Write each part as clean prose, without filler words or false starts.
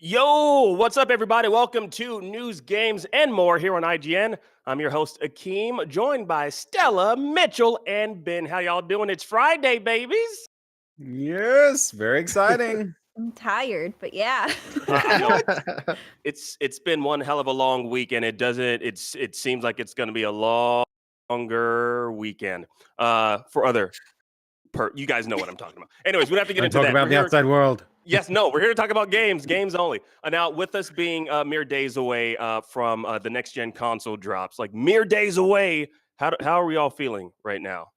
Yo, what's up, everybody? Welcome to News, Games, and More here on IGN. I'm your host, Akeem, joined by Stella, Mitchell, and Ben. How y'all doing? It's Friday, babies. Yes, very exciting. I'm tired, but yeah. I know it's been one hell of a long weekend. It seems like it's going to be a longer weekend. For other you guys know what I'm talking about. Anyways, we don't have to get Don't into talk that. about the outside world. Yes, no, we're here to talk about games only. Now, with us being mere days away from the next gen console drops, like mere days away, how are we all feeling right now?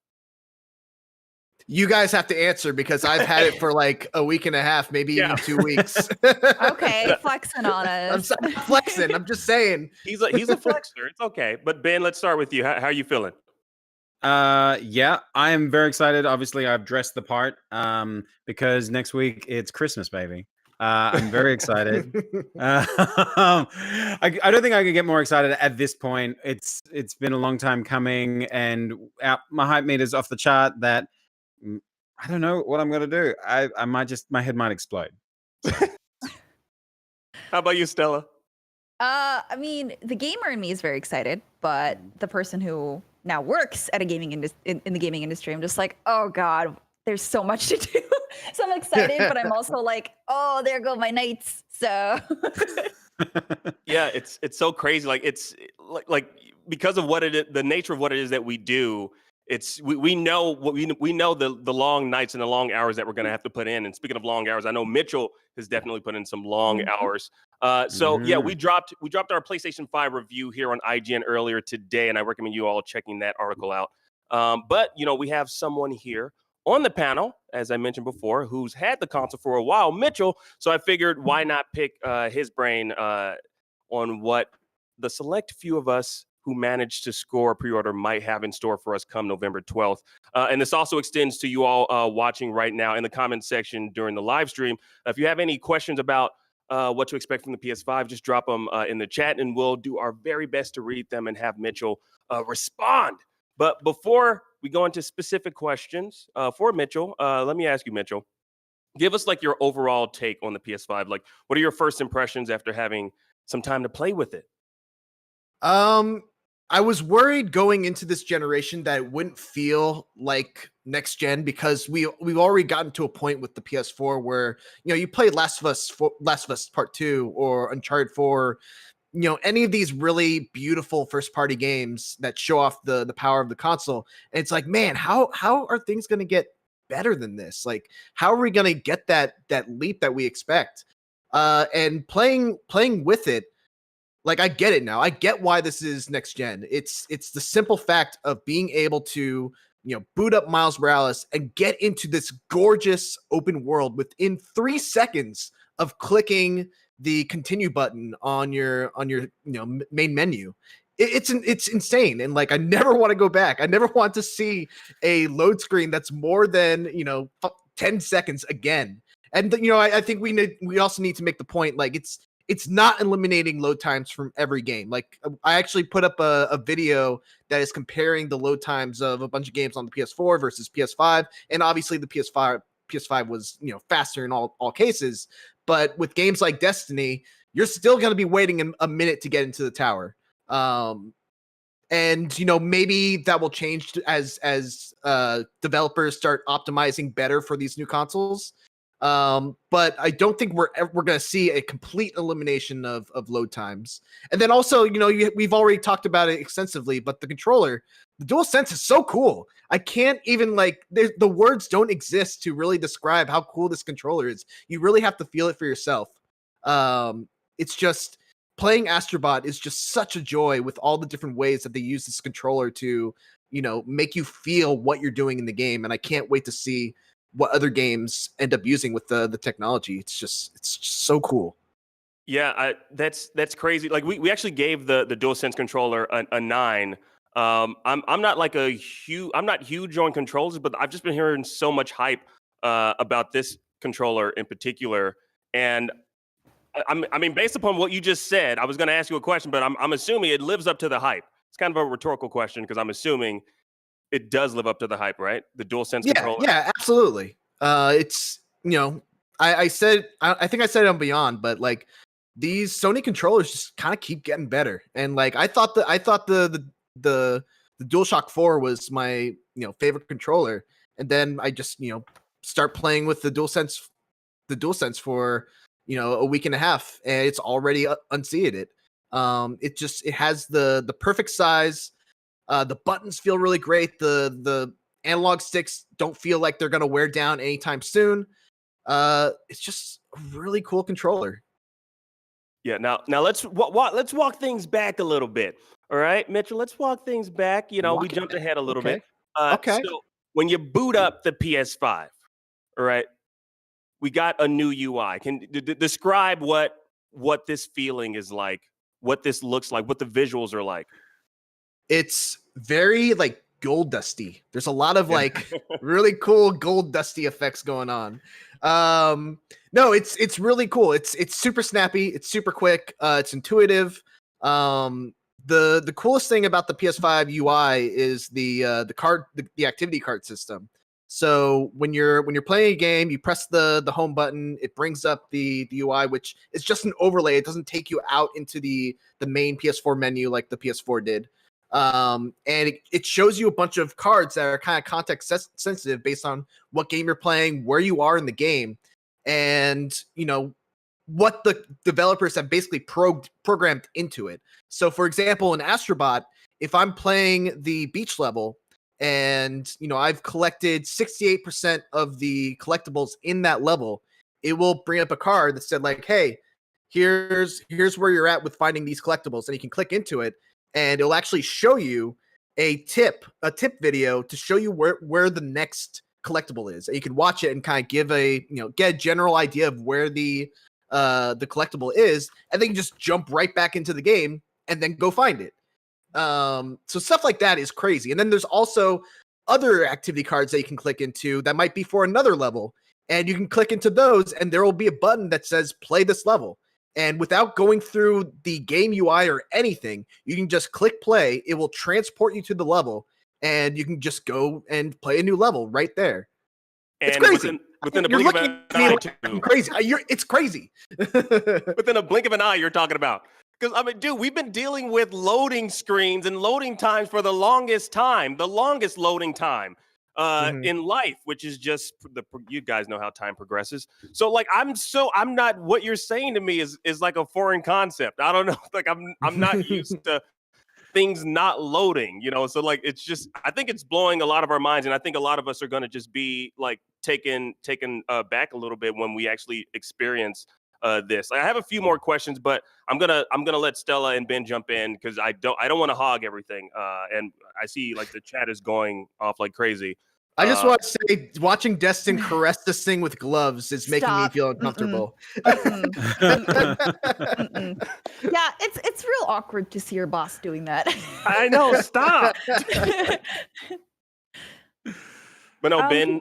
You guys have to answer because I've had it for like a week and a half, maybe even 2 weeks. Okay, flexing on us. I'm flexing. I'm just saying. He's a flexer. It's okay. But Ben, let's start with you. How are you feeling? Yeah, I am very excited. Obviously, I've dressed the part because next week it's Christmas, baby. I'm very excited. I don't think I could get more excited at this point. It's been a long time coming, and my hype meter's off the chart. That I don't know what I'm gonna do. I might just my head might explode. How about you, Stella? I mean, the gamer in me is very excited, but the person who now works at a gaming in the gaming industry, I'm just like, oh god, there's so much to do. So I'm excited, but I'm also like, oh, there go my nights. So Yeah, it's so crazy. Like it's like because of what it is, the nature of what it is that we do. We know what we know the long nights and the long hours that we're going to have to put in. And speaking of long hours, I know Mitchell has definitely put in some long hours. So yeah, we dropped our PlayStation 5 review here on IGN earlier today, and I recommend you all checking that article out. But we have someone here on the panel, as I mentioned before, who's had the console for a while, Mitchell. So I figured why not pick his brain on what the select few of us who managed to score a pre-order might have in store for us come November 12th. And this also extends to you all watching right now in the comment section during the live stream. If you have any questions about what to expect from the PS5, just drop them in the chat and we'll do our very best to read them and have Mitchell respond. But before we go into specific questions for Mitchell, let me ask you, Mitchell, give us like your overall take on the PS5. Like, what are your first impressions after having some time to play with it? I was worried going into this generation that it wouldn't feel like next gen because we've already gotten to a point with the PS4 where you played Last of Us Part 2 or Uncharted 4, any of these really beautiful first party games that show off the power of the console. And it's like, man, how are things going to get better than this? Like, how are we going to get that leap that we expect? And playing with it, like, I get it now. I get why this is next gen. It's the simple fact of being able to, boot up Miles Morales and get into this gorgeous open world within 3 seconds of clicking the continue button on your main menu. It's insane, and like I never want to go back. I never want to see a load screen that's more than 10 seconds again. And I think we also need to make the point, like, it's not eliminating load times from every game. Like, I actually put up a video that is comparing the load times of a bunch of games on the PS4 versus PS5. And obviously the PS5 was, faster in all cases. But with games like Destiny, you're still going to be waiting a minute to get into the tower. And maybe that will change as developers start optimizing better for these new consoles. But I don't think we're going to see a complete elimination of load times. And then also, we've already talked about it extensively, but the controller, the Duelsense is so cool. I can't even the words don't exist to really describe how cool this controller is. You really have to feel it for yourself. It's just playing Astrobot is just such a joy with all the different ways that they use this controller to, make you feel what you're doing in the game. And I can't wait to see what other games end up using with the technology. It's just so cool. Yeah, that's crazy. Like we actually gave the DualSense controller a 9. I'm not huge on controllers, but I've just been hearing so much hype about this controller in particular. And I mean, based upon what you just said, I was going to ask you a question, but I'm assuming it lives up to the hype. It's kind of a rhetorical question because I'm assuming it does live up to the hype, right? The DualSense controller. Yeah, absolutely. It's I said I think I said it on Beyond, but like these Sony controllers just kind of keep getting better. And like I thought the DualShock 4 was my favorite controller, and then I just start playing with the DualSense for a week and a half, and it's already unseated it. It has the perfect size. The buttons feel really great. The analog sticks don't feel like they're gonna wear down anytime soon. It's just a really cool controller. Yeah. Now let's walk things back a little bit. All right, Mitchell. Let's walk things back. We jumped ahead a little bit. Okay. So when you boot up the PS5, all right, we got a new UI. Can describe what this feeling is like, what this looks like, what the visuals are like. It's very like gold dusty. There's a lot of like really cool gold dusty effects going on. No, it's really cool. It's super snappy. It's super quick. It's intuitive. The coolest thing about the PS5 UI is the activity card system. So when you're playing a game, you press the home button, it brings up the UI, which is just an overlay. It doesn't take you out into the main PS4 menu like the PS4 did. And it shows you a bunch of cards that are kind of context sensitive based on what game you're playing, where you are in the game, and what the developers have basically programmed into it. So for example, in Astrobot, if I'm playing the beach level and I've collected 68% of the collectibles in that level, it will bring up a card that said like, hey, here's where you're at with finding these collectibles, and you can click into it and it'll actually show you a tip video to show you where the next collectible is. And you can watch it and kind of give get a general idea of where the collectible is, and then you just jump right back into the game and then go find it. So stuff like that is crazy. And then there's also other activity cards that you can click into that might be for another level, and you can click into those and there will be a button that says play this level. And without going through the game UI or anything, you can just click play. It will transport you to the level, and you can just go and play a new level right there. And it's crazy. Within a blink of an eye, too. Crazy. It's crazy. Within a blink of an eye, you're talking about. Because, I mean, dude, we've been dealing with loading screens and loading times for the longest loading time in life, which is just you guys know how time progresses. So, like, I'm not, what you're saying to me is like a foreign concept. I don't know. Like, I'm not used to things not loading, so like it's just, I think it's blowing a lot of our minds, and I think a lot of us are going to just be like taken back a little bit when we actually experience this. I have a few more questions, but I'm gonna let Stella and Ben jump in because I don't want to hog everything, and I see like the chat is going off like crazy. I just want to say, watching Destin caress this thing with gloves is making me feel uncomfortable. Yeah, it's real awkward to see your boss doing that. I know, stop. But no, Ben,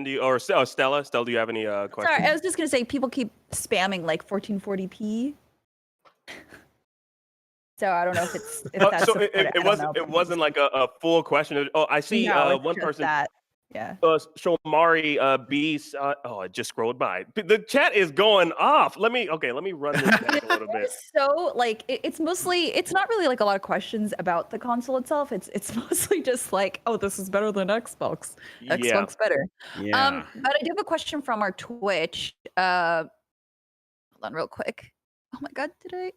do you, or Stella, do you have any questions? Sorry, I was just gonna say people keep spamming like 1440p. So I don't know if that's so it wasn't like a full question. Oh, I see one person. That. Yeah. Shomari Beast. I just scrolled by. The chat is going off. Let me run this back a little bit. So like it's not really like a lot of questions about the console itself. It's mostly just like, oh, this is better than Xbox. Xbox better. Yeah. But I do have a question from our Twitch. Hold on real quick. Oh my God,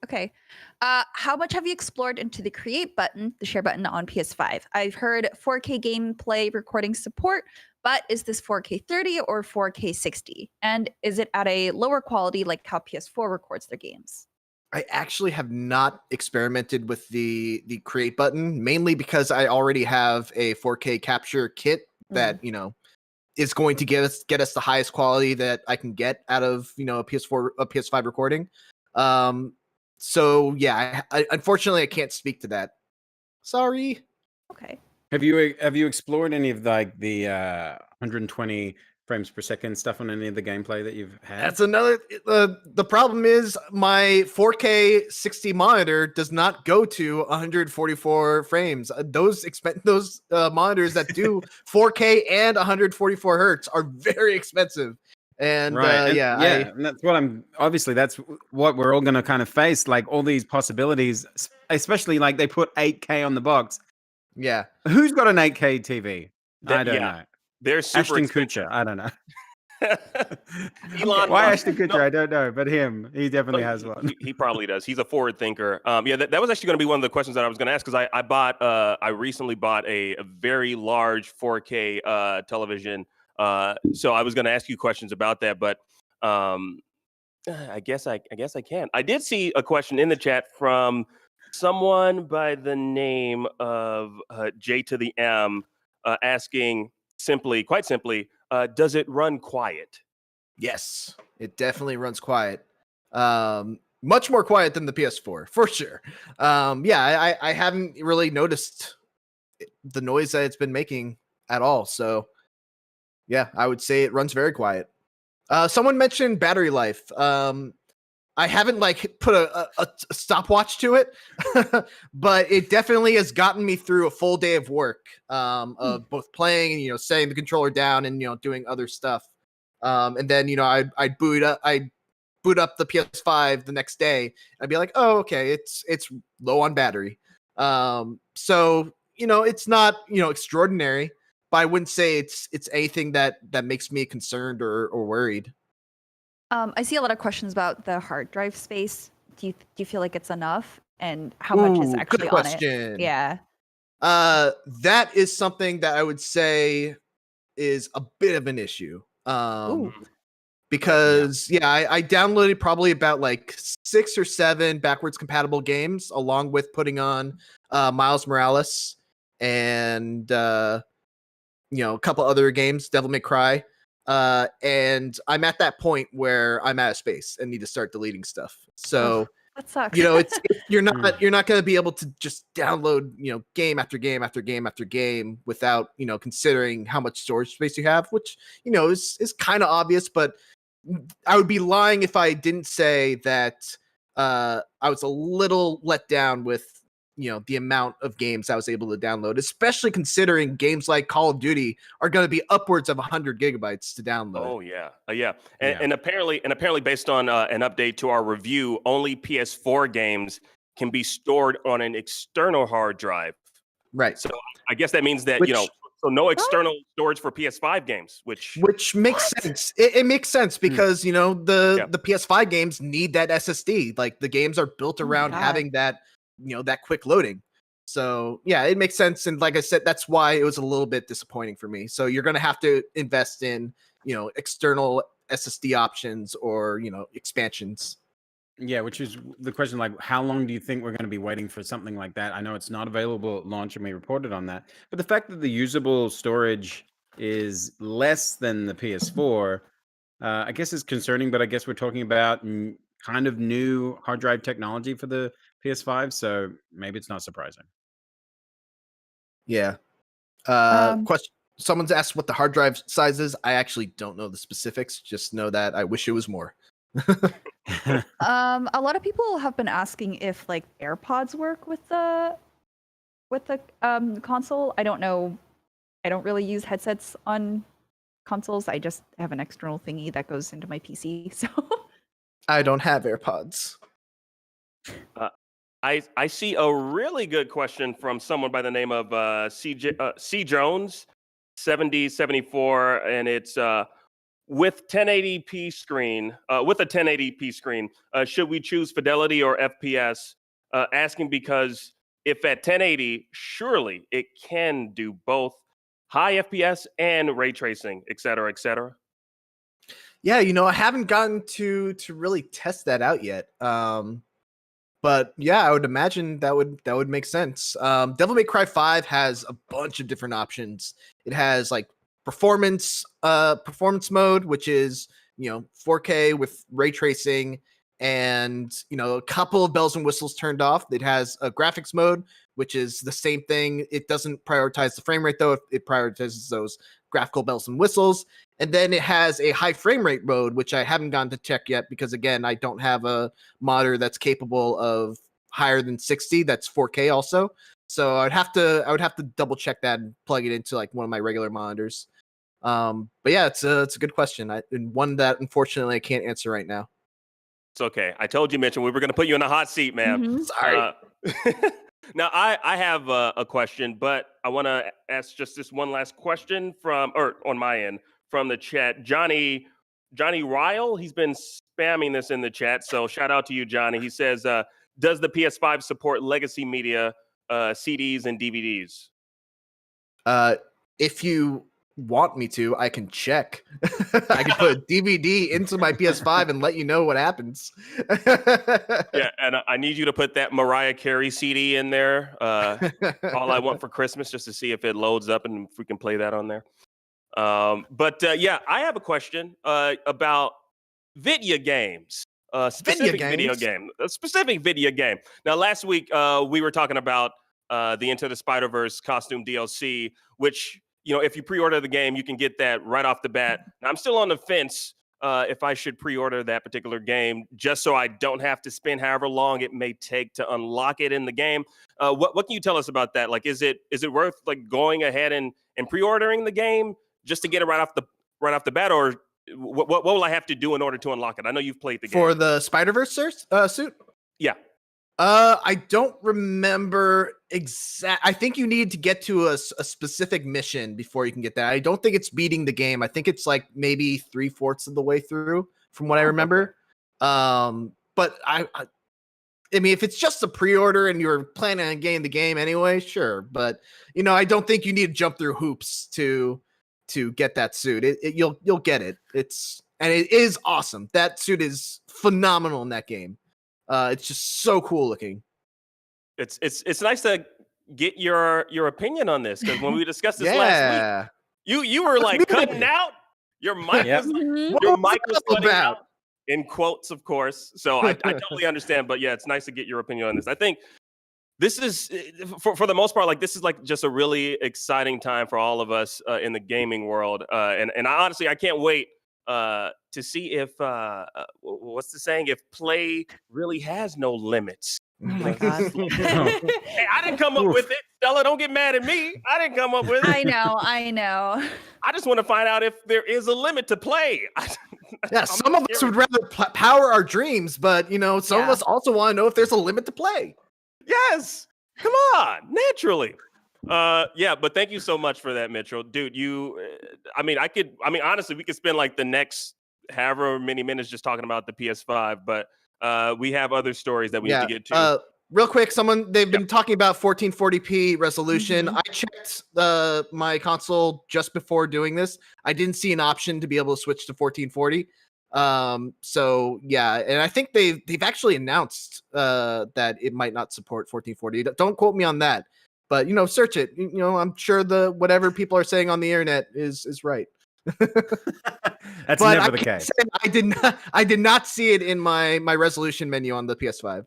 okay. How much have you explored into the create button, the share button on PS5? I've heard 4K gameplay recording support, but is this 4K 30 or 4K 60? And is it at a lower quality like how PS4 records their games? I actually have not experimented with the create button, mainly because I already have a 4K capture kit that, is going to get us the highest quality that I can get out of, a PS5 recording. So yeah, I unfortunately I can't speak to that. Sorry. Okay. Have you explored any of like the 120 frames per second stuff on any of the gameplay that you've had? That's another. The problem is my 4K 60 monitor does not go to 144 frames. Those monitors that do 4K and 144 hertz are very expensive. And Right. And yeah, and that's what we're all going to kind of face. Like all these possibilities, especially like they put 8K on the box. yeah. Who's got an 8K TV? I don't Yeah, know. they're super Ashton expensive. Kutcher. I don't know. Elon Why Musk. Ashton Kutcher? No, I don't know, but him, he definitely has one. he probably does. He's a forward thinker. Yeah, that was actually going to be one of the questions that I was going to ask because I recently bought a very large 4K television. So I was going to ask you questions about that, but I guess I can. I did see a question in the chat from someone by the name of J to the M, asking quite simply, does it run quiet? Yes, it definitely runs quiet. Much more quiet than the PS4 for sure. Yeah, I haven't really noticed the noise that it's been making at all. So yeah, I would say it runs very quiet. Someone mentioned battery life. I haven't like put a stopwatch to it, but it definitely has gotten me through a full day of work, of both playing and setting the controller down and doing other stuff. And then I boot up the PS5 the next day. I'd be like, oh, okay, it's low on battery. So it's not extraordinary, but I wouldn't say it's anything that makes me concerned or worried. I see a lot of questions about the hard drive space. Do you feel like it's enough, and how much is Ooh, actually good on question. it? Yeah. That is something that I would say is a bit of an issue. Ooh. Because I downloaded probably about like 6 or 7 backwards compatible games along with putting on Miles Morales and a couple other games, Devil May Cry. And I'm at that point where I'm out of space and need to start deleting stuff. So That sucks. you're not going to be able to just download game after game after game after game without considering how much storage space you have, which is kind of obvious, but I would be lying if I didn't say that I was a little let down with the amount of games I was able to download, especially considering games like Call of Duty are going to be upwards of 100 gigabytes to download. Oh yeah. And apparently based on an update to our review, only PS4 games can be stored on an external hard drive. Right. So I guess that means that so no external storage for PS5 games, which makes sense. It makes sense because the PS5 games need that SSD. Like the games are built around having that that quick loading. So yeah, it makes sense. And like I said, that's why it was a little bit disappointing for me. So you're gonna have to invest in external SSD options or expansions. Yeah, which is the question, like, how long do you think we're going to be waiting for something like that? I know it's not available at launch, and we reported on that. But the fact that the usable storage is less than the PS4, I guess is concerning, but I guess we're talking about kind of new hard drive technology for the PS5, so maybe it's not surprising. Yeah. Question. Someone's asked what the hard drive size is. I actually don't know the specifics. Just know that I wish it was more. A lot of people have been asking if like AirPods work with the console. I don't know. I don't really use headsets on consoles. I just have an external thingy that goes into my PC. So I don't have AirPods. I see a really good question from someone by the name of C Jones 7074, and it's with 1080p screen, with a 1080p screen, should we choose fidelity or FPS? Asking because if at 1080, surely it can do both high FPS and ray tracing, et cetera, et cetera. Yeah, I haven't gotten to really test that out yet. But yeah, I would imagine that would make sense. Devil May Cry 5 has a bunch of different options. It has like performance mode, which is 4K with ray tracing and a couple of bells and whistles turned off. It has a graphics mode, which is the same thing. It doesn't prioritize the frame rate though. It prioritizes those graphical bells and whistles. And then it has a high frame rate mode, which I haven't gotten to check yet because again, I don't have a monitor that's capable of higher than 60. That's 4K also. So I would have to double check that and plug it into like one of my regular monitors. But yeah, it's a good question. And one that unfortunately I can't answer right now. It's okay. I told you, Mitchell, we were going to put you in a hot seat, man. Mhm. Sorry. Now, I have a question, but I want to ask just this one last question on my end from the chat. Johnny Ryle, he's been spamming this in the chat, so shout out to you, Johnny. He says, does the PS5 support legacy media, CDs and DVDs? If you want me to, I can check. I can put a DVD into my PS5 and let you know what happens. Yeah, and I need you to put that Mariah Carey CD in there. All I Want for Christmas, just to see if it loads up and if we can play that on there. But yeah, I have a question about video games. A specific video game. Now, last week we were talking about the Into the Spider-Verse costume DLC, which, you know, if you pre-order the game, you can get that right off the bat. Now, I'm still on the fence if I should pre-order that particular game, just so I don't have to spend however long it may take to unlock it in the game. What can you tell us about that? Like, is it worth like going ahead and pre-ordering the game just to get it right off the bat, or what will I have to do in order to unlock it? I know you've played the game. For the Spider-Verse suit? Yeah. I don't remember I think you need to get to a specific mission before you can get that. I don't think it's beating the game. I think it's like maybe 3/4 of the way through from what I remember. But I mean, if it's just a pre-order and you're planning on getting the game anyway, sure. But, you know, I don't think you need to jump through hoops to get that suit. You'll get it. And it is awesome. That suit is phenomenal in that game. It's just so cool looking. It's nice to get your opinion on this, because when we discussed this last week, you were like cutting out. Your mic was cutting out, in quotes, of course. So I totally understand. But yeah, it's nice to get your opinion on this. I think this is, for the most part, like this is like just a really exciting time for all of us in the gaming world. And honestly, I can't wait to see if what's the saying? If play really has no limits. Oh my god! Hey, I didn't come up with it, Stella. Don't get mad at me. I didn't come up with it. I know. I just want to find out if there is a limit to play. Yeah, some of us would rather power our dreams, but you know, some of us also want to know if there's a limit to play. Yes, come on, naturally. Yeah, but thank you so much for that, Mitchell. Dude, honestly, we could spend like the next however many minutes just talking about the PS5, but we have other stories that we need to get to. Real quick, they've been talking about 1440p resolution. I checked my console just before doing this. I didn't see an option to be able to switch to 1440. So yeah, and I think they've actually announced that it might not support 1440. Don't quote me on that, but you know, search it. You know, I'm sure whatever people are saying on the internet is right. That's never the case. I did not see it in my resolution menu on the PS5.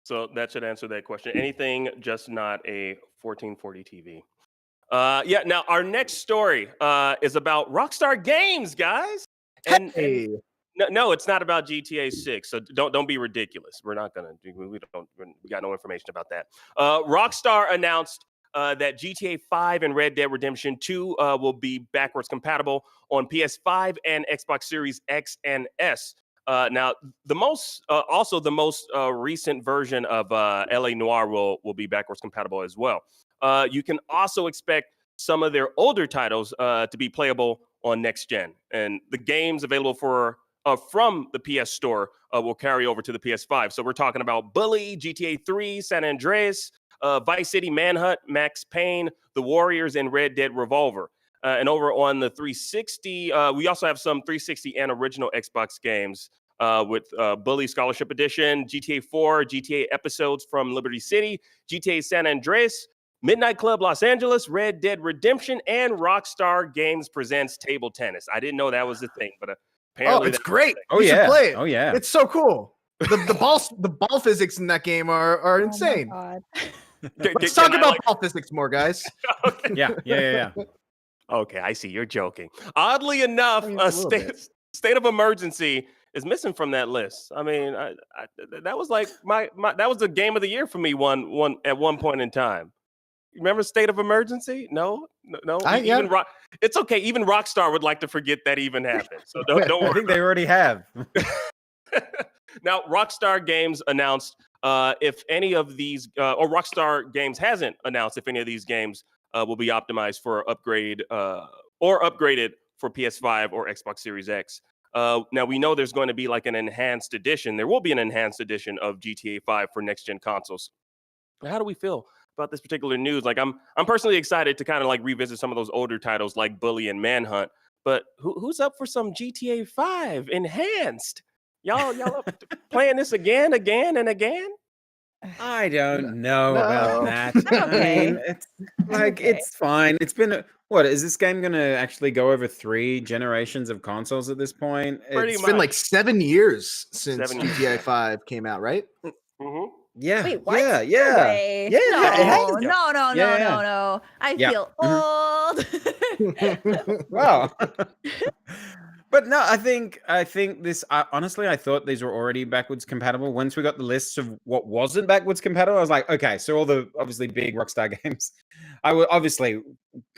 So that should answer that question. Anything, just not a 1440 TV. Yeah. Now our next story is about Rockstar Games, guys. And no, it's not about GTA 6. So don't be ridiculous. We're not gonna. We got no information about that. Rockstar announced that GTA 5 and Red Dead Redemption 2 will be backwards compatible on PS5 and Xbox Series X and S. Now, the most recent version of LA Noire will be backwards compatible as well. You can also expect some of their older titles to be playable on next gen, and the games available from the PS Store will carry over to the PS5. So we're talking about Bully, GTA 3, San Andreas, Vice City Manhunt, Max Payne, The Warriors, and Red Dead Revolver. And over on the 360, we also have some 360 and original Xbox games with Bully Scholarship Edition, GTA 4, GTA Episodes from Liberty City, GTA San Andreas, Midnight Club Los Angeles, Red Dead Redemption, and Rockstar Games Presents Table Tennis. I didn't know that was the thing, but apparently it's great. Oh, you should play it. Oh yeah, it's so cool. The ball physics in that game are insane. Oh Let's talk about ball physics more, guys. Okay. Yeah. Okay, I see. You're joking. Oddly enough, state of emergency is missing from that list. I mean, that was like that was the game of the year for me at one point in time. Remember State of Emergency? No. Yeah. It's okay. Even Rockstar would like to forget that even happened. So don't I worry. think they already have. Now, Rockstar Games announced if any of these, or Rockstar Games hasn't announced if any of these games will be optimized for upgrade or upgraded for PS5 or Xbox Series X. Now, we know there's going to be like an enhanced edition. There will be an enhanced edition of GTA 5 for next-gen consoles. How do we feel about this particular news? Like, I'm personally excited to kind of like revisit some of those older titles like Bully and Manhunt. But who's up for some GTA 5 enhanced? Y'all up playing this again and again? I don't know about No. that. I'm okay. I mean, it's like okay. it's fine. It's been what is this game going to actually go over 3 generations of consoles at this point? Pretty It's much. been like 7 years since 7 years. GTA 5 came out, right? Mhm. Yeah. Wait, what? Yeah. No Yeah. way. Yeah, No, yeah, it has. no. Yeah. I Yeah. feel old. Wow. But no, I think this. Honestly, I thought these were already backwards compatible. Once we got the lists of what wasn't backwards compatible, I was like, okay, so all the obviously big Rockstar games. I was obviously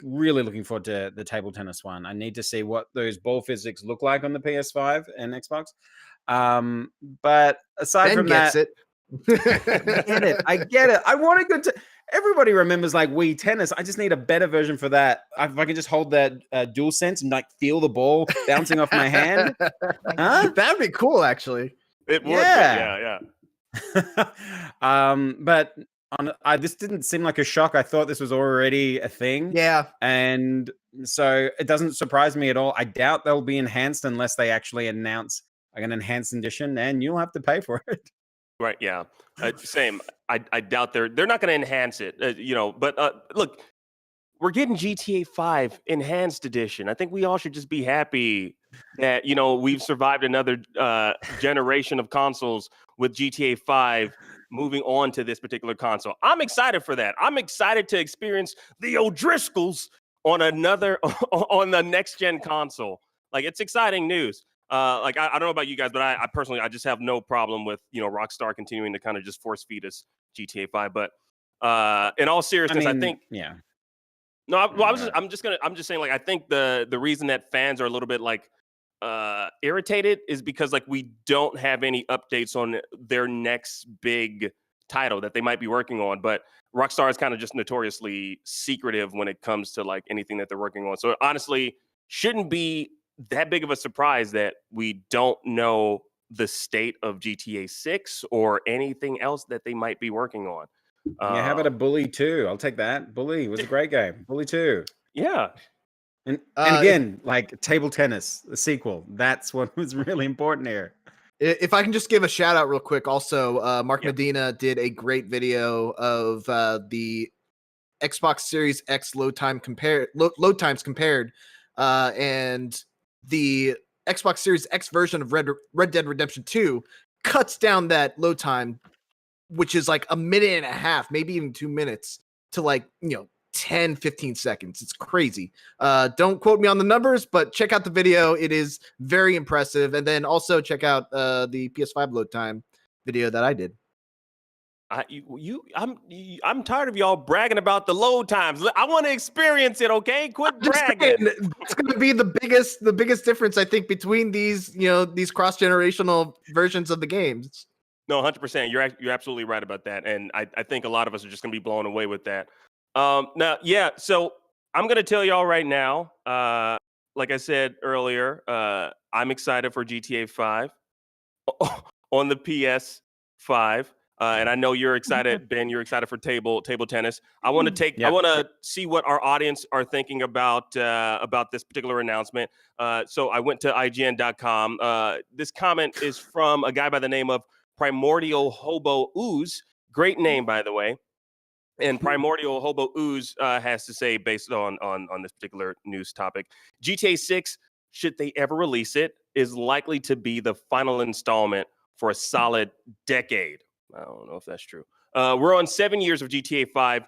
really looking forward to the table tennis one. I need to see what those ball physics look like on the PS5 and Xbox. But aside Ben from gets that, it. I get it. I want a good. Everybody remembers like Wii Tennis. I just need a better version for that. If I can just hold that Duelsense and like feel the ball bouncing off my hand. Huh? That'd be cool, actually. It would. Yeah. Yeah. But this didn't seem like a shock. I thought this was already a thing. Yeah. And so it doesn't surprise me at all. I doubt they'll be enhanced unless they actually announce like an enhanced edition, and you'll have to pay for it. Right. Yeah. Same. I doubt they're not going to enhance it. But look, we're getting GTA 5 enhanced edition. I think we all should just be happy that we've survived another generation of consoles with GTA 5 moving on to this particular console. I'm excited for that. I'm excited to experience the O'Driscolls on on the next gen console. Like, it's exciting news. I don't know about you guys, but I personally, I just have no problem with Rockstar continuing to kind of just force feed us GTA 5. But in all seriousness, I think yeah. no. I'm just saying, like, I think the reason that fans are a little bit like irritated is because like we don't have any updates on their next big title that they might be working on. But Rockstar is kind of just notoriously secretive when it comes to like anything that they're working on. So it honestly shouldn't be that big of a surprise that we don't know the state of GTA 6 or anything else that they might be working on. Yeah, how about a Bully 2? I'll take that. Bully was a great game. Bully 2. Yeah. And again, like table tennis, the sequel. That's what was really important here. If I can just give a shout out real quick, also, Mark Medina did a great video of the Xbox Series X load times compared, and the Xbox Series X version of Red Dead Redemption 2 cuts down that load time, which is like a minute and a half, maybe even 2 minutes, to like 10-15 seconds. It's crazy. Don't quote me on the numbers, but check out the video. It is very impressive. And then also check out the PS5 load time video that I did. I'm tired of y'all bragging about the load times. I want to experience it. Okay, quit bragging. It's going to be the biggest difference, I think, between these these cross generational versions of the games. No, 100%. You're absolutely right about that, and I think a lot of us are just going to be blown away with that. Now, yeah. So I'm going to tell y'all right now. Like I said earlier, I'm excited for GTA 5 on the PS5. And I know you're excited, Ben. You're excited for table tennis. I want to see what our audience are thinking about this particular announcement. So I went to IGN.com. This comment is from a guy by the name of Primordial Hobo Ooze. Great name, by the way. And Primordial Hobo Ooze has to say, based on this particular news topic, GTA 6, should they ever release it, is likely to be the final installment for a solid decade. I don't know if that's true. We're on 7 years of GTA 5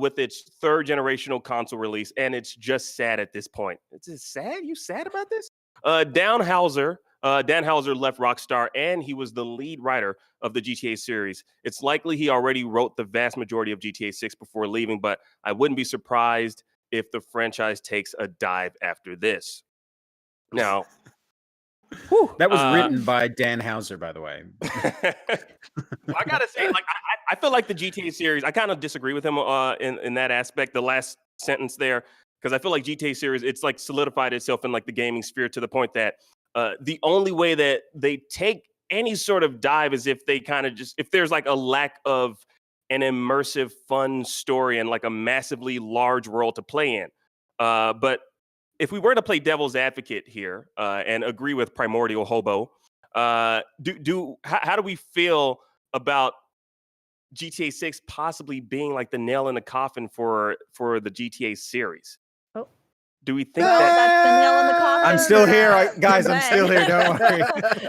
with its third generational console release, and it's just sad at this point. It's sad? You sad about this? Downhauser Dan Houser left Rockstar, and he was the lead writer of the GTA series. It's likely he already wrote the vast majority of GTA 6 before leaving, but I wouldn't be surprised if the franchise takes a dive after this. Now, that was written by Dan Houser, by the way. I gotta say, like, I feel like the GTA series, I kind of disagree with him in that aspect. The last sentence there, because I feel like GTA series, it's like solidified itself in like the gaming sphere to the point that the only way that they take any sort of dive is if they kind of just, if there's like a lack of an immersive, fun story and like a massively large world to play in. But if we were to play devil's advocate here and agree with Primordial Hobo, how do we feel about GTA 6 possibly being like the nail in the coffin for the GTA series? Oh. Do we think that's the nail in the coffin? I'm still here, guys. I'm still here. Don't worry.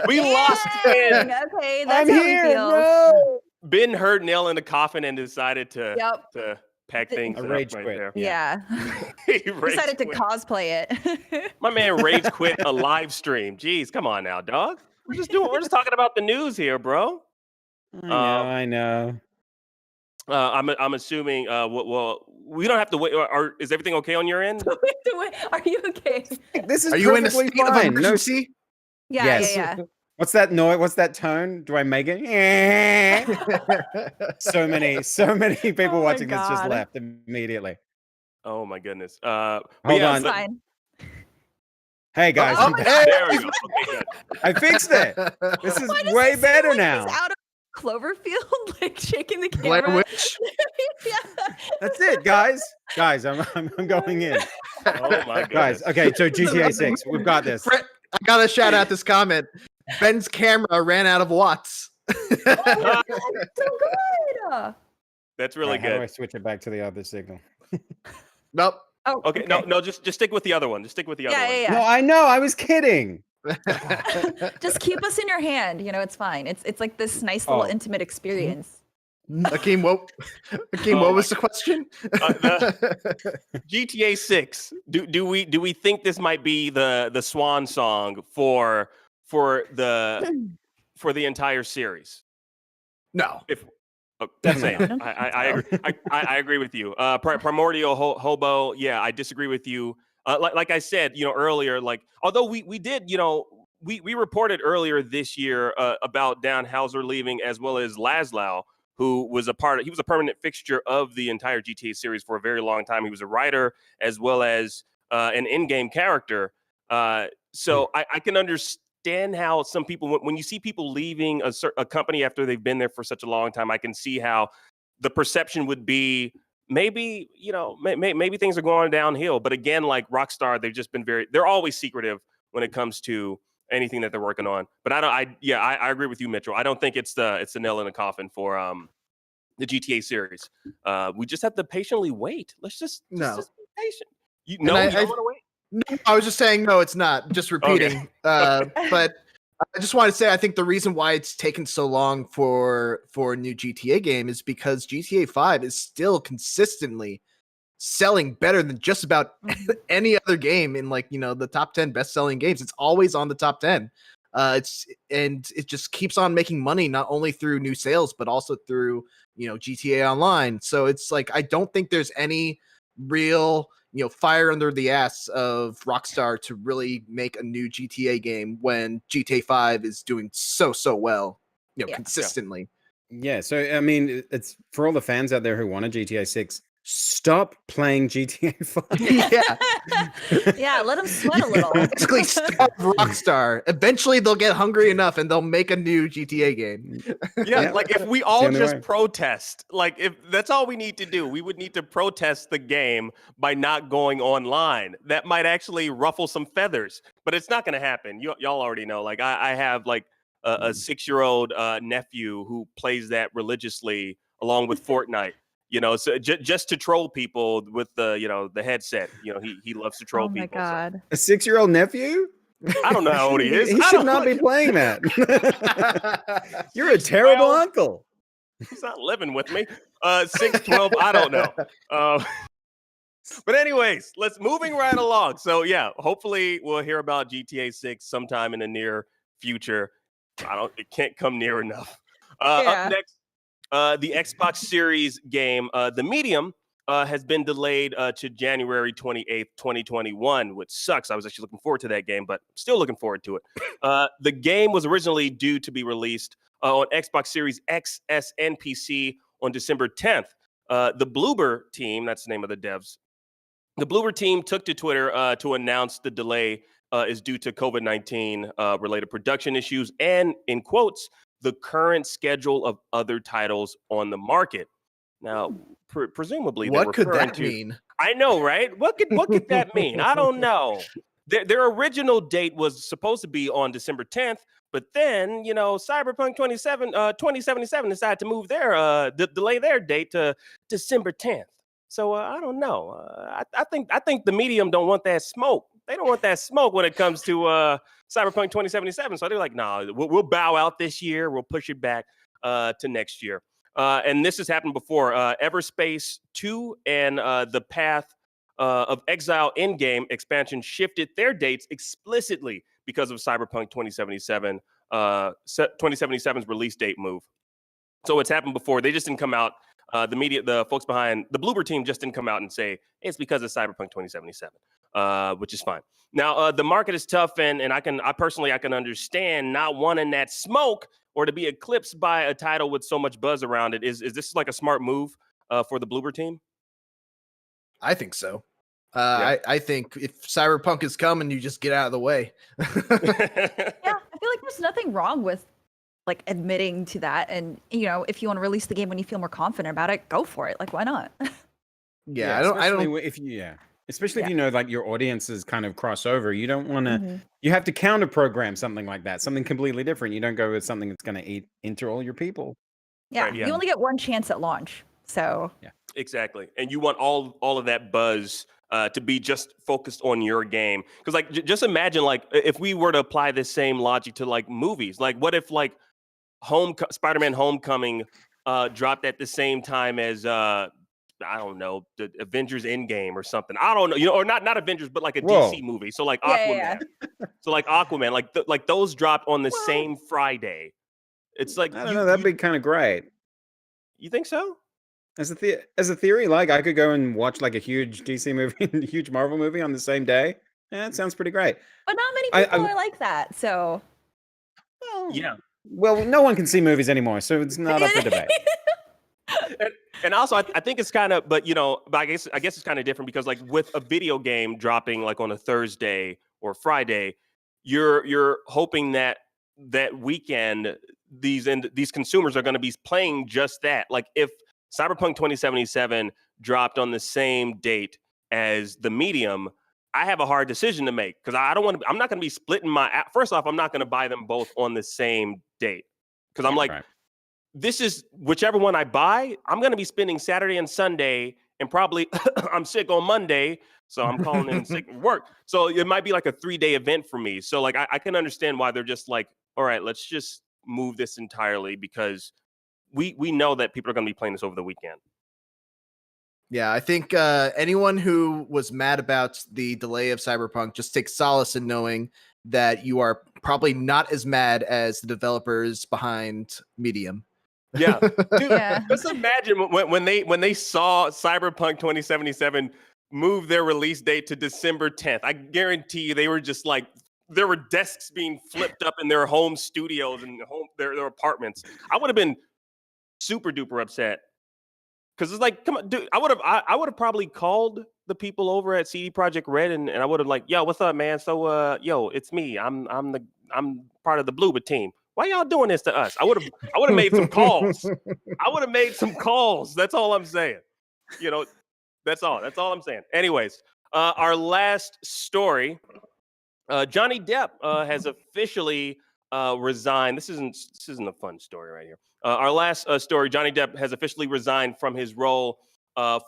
We lost Ben. Okay, that's I'm how here, we feel. bro. Ben heard nail in the coffin and decided to pack things A up rage right quit. there. Yeah. He rage Decided to quit. cosplay it. My man rage quit a live stream. Jeez, come on now, dog. We're just talking about the news here, bro. I know. I'm assuming. Well, we don't have to wait. Or is everything okay on your end? Are you okay? This is Are you in a perfectly state of fine. No, emergency? Yeah, Yes. yeah. what's that noise? What's that tone? Do I make it? so many people Oh my watching this just God. left immediately. Oh my goodness. Hold yeah, on. but- Fine. Hey guys, Oh I'm my back. God. there we go. Okay, good. I fixed it. This is Why does way he seem better like now. He's out of Cloverfield, like shaking the Blair camera. Witch? Yeah. That's it, guys. Guys, I'm going in. Oh my goodness. Guys, okay, so GTA 6, we've got this. Fred, I gotta shout out this comment. Ben's camera ran out of watts. Oh, that's so good. That's really Alright, how do I good. switch it back to the other signal? Nope. Oh, Okay, no, just stick with the other one. Just stick with the other one. Yeah. No, I know. I was kidding. Just keep us in your hand. You know, it's fine. It's like this nice little Oh. intimate experience. Akeem, what Oh what my was the question? GTA 6. Do we think this might be the swan song for the entire series? No. That's Definitely it. I agree. I agree with you. Primordial Hobo. Yeah, I disagree with you. Like I said, earlier, like although we did, we reported earlier this year about Dan Houser leaving, as well as Laszlo, who was he was a permanent fixture of the entire GTA series for a very long time. He was a writer as well as an in-game character. So I can understand how some people, when you see people leaving a company after they've been there for such a long time, I can see how the perception would be maybe, maybe things are going downhill. But again, like Rockstar, they've just been they're always secretive when it comes to anything that they're working on. But I agree with you, Mitchell. I don't think it's the nail in the coffin for the GTA series. We just have to patiently wait. Let's just be patient. You don't want to wait. No, I was just saying no, it's not. Just repeating. But I just want to say I think the reason why it's taken so long for a new GTA game is because GTA 5 is still consistently selling better than just about any other game in the top 10 best-selling games. It's always on the top 10. It just keeps on making money, not only through new sales but also through GTA Online. So it's like I don't think there's any real fire under the ass of Rockstar to really make a new GTA game when GTA 5 is doing so well, consistently. Yeah, so I mean, it's for all the fans out there who want a GTA 6, stop playing GTA 5. Yeah, let them sweat a little. Basically, stop Rockstar. Eventually, they'll get hungry enough and they'll make a new GTA game. Yeah, like if we all only just way. protest, like if that's all we need to do, we would need to protest the game by not going online. That might actually ruffle some feathers, but it's not going to happen. Y'all already know. Like I have like a 6-year-old nephew who plays that religiously along with Fortnite. So just to troll people with the headset. He loves to troll Oh my people. God. A 6-year-old nephew? I don't know how old he is. He should not be playing that. You're a terrible uncle. He's not living with me. 6, 12, I don't know. But anyways, moving right along. So yeah, hopefully we'll hear about GTA 6 sometime in the near future. It can't come near enough. Yeah. Up next, the Xbox Series game, The Medium, has been delayed to January 28th, 2021, which sucks. I was actually looking forward to that game, but still looking forward to it. The game was originally due to be released on Xbox Series X, S, and PC on December 10th. The Bloober Team, that's the name of the devs, the Bloober Team took to Twitter to announce the delay is due to COVID-19 related production issues and, in quotes, the current schedule of other titles on the market. Now, presumably, they're What could referring that to. mean? I know, right? What could that mean? I don't know. Their original date was supposed to be on December 10th, but then, Cyberpunk 2077 decided to move delay their date to December 10th. So I don't know. I think the Medium don't want that smoke. They don't want that smoke when it comes to Cyberpunk 2077. So they're like, nah, we'll bow out this year. We'll push it back to next year. And this has happened before. Everspace 2 and the Path of Exile Endgame expansion shifted their dates explicitly because of Cyberpunk 2077's release date move. So it's happened before. They just didn't come out. The folks behind the Bloober Team just didn't come out and say it's because of Cyberpunk 2077, which is fine. Now the market is tough, and I personally can understand not wanting that smoke or to be eclipsed by a title with so much buzz around it. Is this like a smart move for the Bloober Team? I think so. Yeah. I think if Cyberpunk is coming, you just get out of the way. Yeah, I feel like there's nothing wrong with like admitting to that, and if you want to release the game when you feel more confident about it, go for it. Like, why not? Yeah, I don't. Especially if you know like your audiences kind of cross over. You don't want to. You have to counter program something like that, something completely different. You don't go with something that's going to eat into all your people. Yeah, Right, yeah. You only get one chance at launch, so yeah, exactly. And you want all of that buzz to be just focused on your game. Because like, just imagine like if we were to apply this same logic to like movies. Like, what if like Spider-Man: Homecoming dropped at the same time as I don't know, the Avengers Endgame or something. I don't know, or not Avengers, but like a DC movie. So like Aquaman. So like Aquaman, like those dropped on the same Friday. It's like I don't know. That'd be kind of great. You think so? As a theory, like I could go and watch like a huge DC movie and a huge Marvel movie on the same day. Yeah, that sounds pretty great. But not many people are like that. So yeah. Well, no one can see movies anymore, so it's not up for debate. And also, I think it's kind of, but I guess it's kind of different because like with a video game dropping like on a Thursday or Friday, you're hoping that weekend these consumers are going to be playing just that. Like if Cyberpunk 2077 dropped on the same date as the Medium, I have a hard decision to make because I'm not going to be splitting first off, I'm not going to buy them both on the same date because I'm like, this is whichever one I buy, I'm going to be spending Saturday and Sunday and probably I'm sick on Monday. So I'm calling in sick from work. So it might be like a 3-day event for me. So like, I can understand why they're just like, all right, let's just move this entirely because we know that people are going to be playing this over the weekend. Yeah, I think anyone who was mad about the delay of Cyberpunk just take solace in knowing that you are probably not as mad as the developers behind Medium. Yeah, dude, just imagine when they saw Cyberpunk 2077 move their release date to December 10th. I guarantee you they were just like, there were desks being flipped up in their home studios and their apartments. I would have been super duper upset. Because it's like, come on, dude, I would have probably called the people over at CD Projekt Red and I would have like, yo, what's up, man? So yo, it's me. I'm part of the Bloober Team. Why y'all doing this to us? I would have made some calls. I would have made some calls. That's all I'm saying. That's all I'm saying. Anyways, our last story, Johnny Depp has officially resigned. This isn't a fun story right here. Our last story, Johnny Depp has officially resigned from his role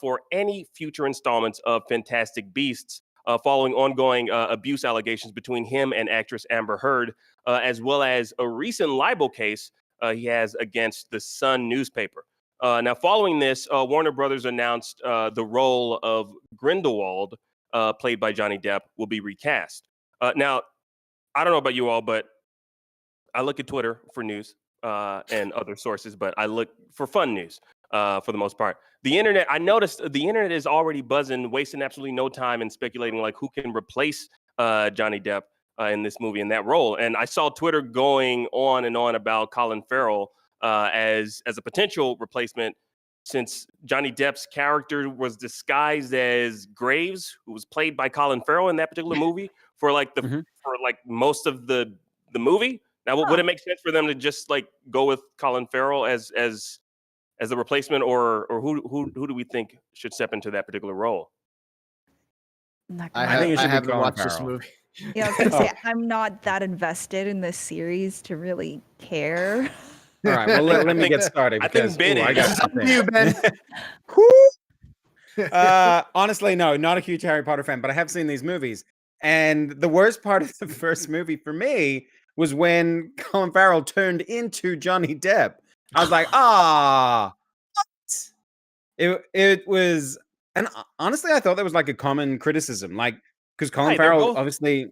for any future installments of Fantastic Beasts following ongoing abuse allegations between him and actress Amber Heard, as well as a recent libel case he has against the Sun newspaper. Now, following this, Warner Brothers announced the role of Grindelwald, played by Johnny Depp, will be recast. Now, I don't know about you all, but I look at Twitter for news and other sources, but I look for fun news for the most part. The internet, I noticed the internet is already buzzing, wasting absolutely no time in speculating like who can replace Johnny Depp in this movie in that role. And I saw Twitter going on and on about Colin Farrell as a potential replacement, since Johnny Depp's character was disguised as Graves, who was played by Colin Farrell in that particular movie for like for like most of the movie. Now, would it make sense for them to just like go with Colin Farrell as the replacement, or who do we think should step into that particular role? I think it should be haven't Colin watched this Farrell. movie. Yeah, I was gonna say I'm not that invested in this series to really care. All right, well, let me get started. I think Ben I is. got It's up to something. you, Ben. Honestly, no, not a huge Harry Potter fan, but I have seen these movies. And the worst part of the first movie for me was when Colin Farrell turned into Johnny Depp. I was like, it was, and honestly, I thought that was like a common criticism, like because Colin Hey, they're Farrell both- obviously.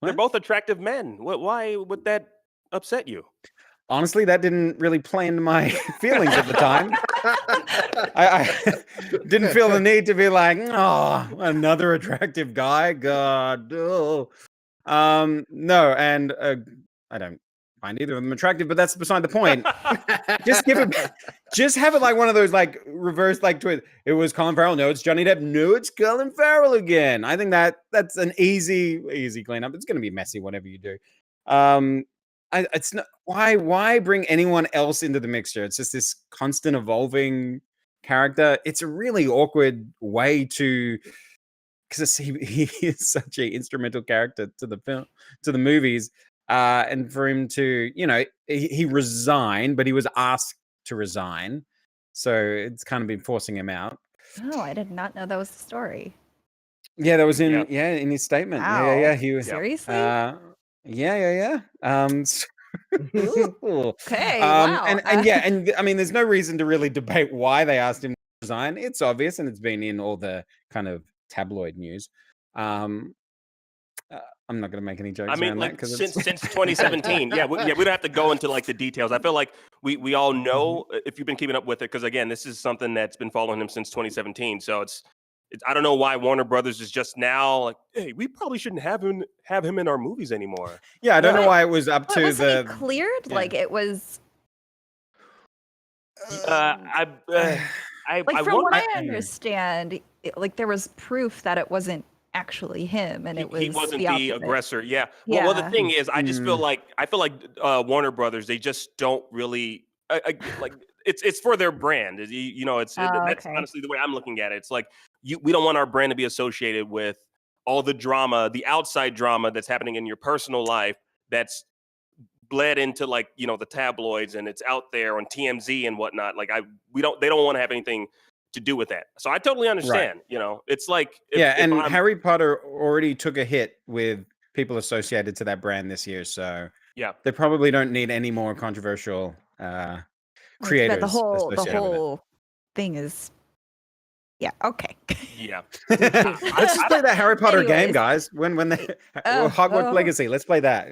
They're What? both attractive men. Why would that upset you? Honestly, that didn't really play into my feelings at the time. I didn't feel the need to be like, oh, another attractive guy. God, oh. No, and I don't find either of them attractive, but that's beside the point. Just have it like one of those like reverse like twist. It was Colin Farrell. No, it's Johnny Depp. No, it's Colin Farrell again. I think that's an easy cleanup. It's going to be messy, whatever you do. It's not why bring anyone else into the mixture. It's just this constant evolving character. It's a really awkward way to, because he is such an instrumental character to the film, to the movies, and for him to, he resigned, but he was asked to resign, so it's kind of been forcing him out. Oh, I did not know that was the story. Yeah, that was in Yeah. in his statement. Wow. Yeah, he was. Seriously? Yeah. Okay, wow. And I mean, there's no reason to really debate why they asked him to resign. It's obvious, and it's been in all the kind of tabloid news. I'm not going to make any jokes. I mean, around like that since 2017. we don't have to go into like the details. I feel like we all know if you've been keeping up with it, because again, this is something that's been following him since 2017. So it's I don't know why Warner Brothers is just now like, hey, we probably shouldn't have him in our movies anymore. Yeah, I don't know why it was up But to wasn't the. he cleared? yeah. Like it was I like from wonder- what I understand, like there was proof that it wasn't actually him, and it was he wasn't the, the opposite. aggressor. Yeah. Well, the Yeah. thing is, I feel like Warner Brothers, they just don't really like it's for their brand. That's okay. honestly the way I'm looking at it. It's like we don't want our brand to be associated with all the drama, the outside drama that's happening in your personal life that's bled into like the tabloids, and it's out there on TMZ and whatnot. Like they don't want to have anything to do with that. So I totally understand. It's like if Harry Potter already took a hit with people associated to that brand this year, so yeah, they probably don't need any more controversial creators. The whole associated with it. thing is, yeah, okay. yeah. Let's just play that Harry Potter game, Anyways. guys. When they Hogwarts Legacy, let's play that.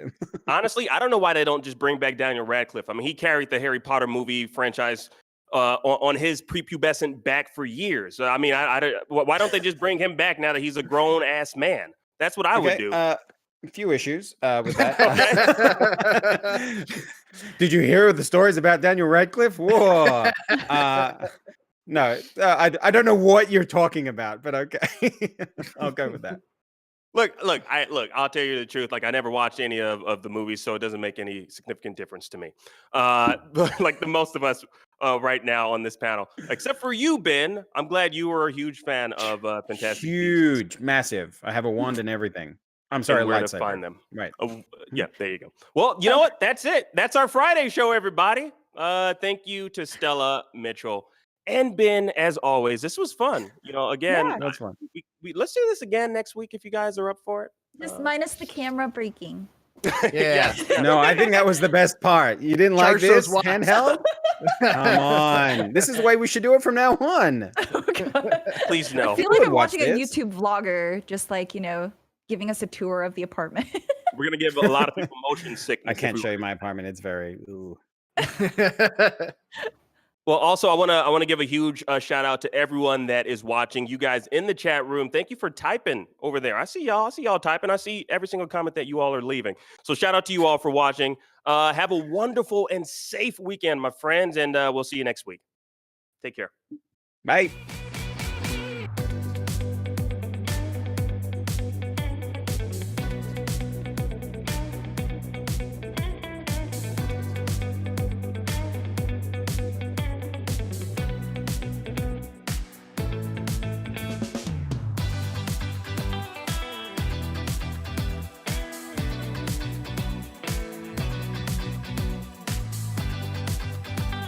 Honestly, I don't know why they don't just bring back Daniel Radcliffe. I mean, he carried the Harry Potter movie franchise on his prepubescent back for years. I mean, why don't they just bring him back now that he's a grown ass man? That's what I would do. A few issues with that. Did you hear the stories about Daniel Radcliffe? Whoa. No, I don't know what you're talking about, but okay. I'll go with that. Look, I'll tell you the truth. Like, I never watched any of the movies, so it doesn't make any significant difference to me. But like the most of us right now on this panel, except for you, Ben. I'm glad you were a huge fan of Fantastic Beasts. Huge, massive. I have a wand and everything. I'm sorry, And where to lightsaber. find them. Right. Yeah, there you go. Well, you know what? That's it. That's our Friday show, everybody. Thank you to Stella, Mitchell, and Ben, as always. This was fun. Again, Yeah. That's fun. let's do this again next week if you guys are up for it. Just minus the camera breaking. Yeah. No, I think that was the best part. You didn't like Charge those this watts. handheld? Come on. This is the way we should do it from now on. Please no. I feel like would I'm watch watching a this. YouTube vlogger, just like, giving us a tour of the apartment. We're gonna give a lot of people motion sickness. I if can't we show you were- my apartment. It's very. Ooh. Well, also, I wanna give a huge shout out to everyone that is watching. You guys in the chat room, thank you for typing over there. I see y'all typing. I see every single comment that you all are leaving. So shout out to you all for watching. Have a wonderful and safe weekend, my friends, and we'll see you next week. Take care. Bye.